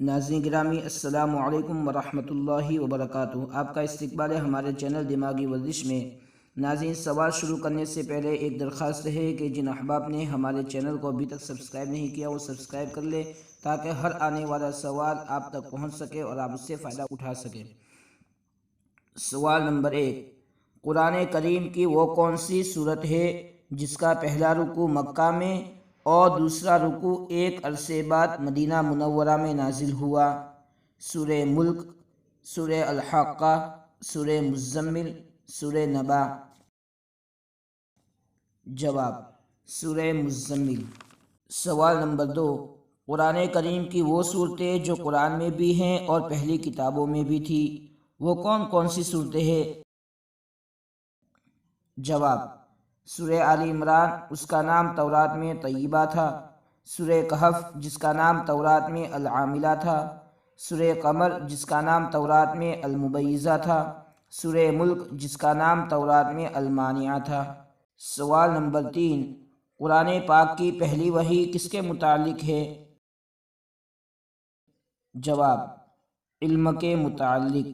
ناظرین گرامی السلام علیکم ورحمۃ اللہ وبرکاتہ۔ آپ کا استقبال ہے ہمارے چینل دماغی ورزش میں۔ ناظرین، سوال شروع کرنے سے پہلے ایک درخواست ہے کہ جن احباب نے ہمارے چینل کو ابھی تک سبسکرائب نہیں کیا وہ سبسکرائب کر لے تاکہ ہر آنے والا سوال آپ تک پہنچ سکے اور آپ اس سے فائدہ اٹھا سکیں۔ سوال نمبر 1، قرآن کریم کی وہ کون سی صورت ہے جس کا پہلا رکوع مکہ میں اور دوسرا رکوع ایک عرصے بعد مدینہ منورہ میں نازل ہوا؟ سورہ ملک، سورہ الحاقہ، سورہ مزمل، سورہ نبا۔ جواب: سورہ مزمل۔ سوال نمبر 2، قرآن کریم کی وہ صورتیں جو قرآن میں بھی ہیں اور پہلی کتابوں میں بھی تھی وہ کون کون سی صورتیں ہیں؟ جواب: سورہ آل عمران، اس کا نام تورات میں طیبہ تھا۔ سورہ کہف، جس کا نام تورات میں العاملہ تھا۔ سورہ قمر، جس کا نام تورات میں المبیزہ تھا۔ سورہ ملک، جس کا نام تورات میں المانعہ تھا۔ سوال نمبر 3، قرآن پاک کی پہلی وحی کس کے متعلق ہے؟ جواب: علم کے متعلق۔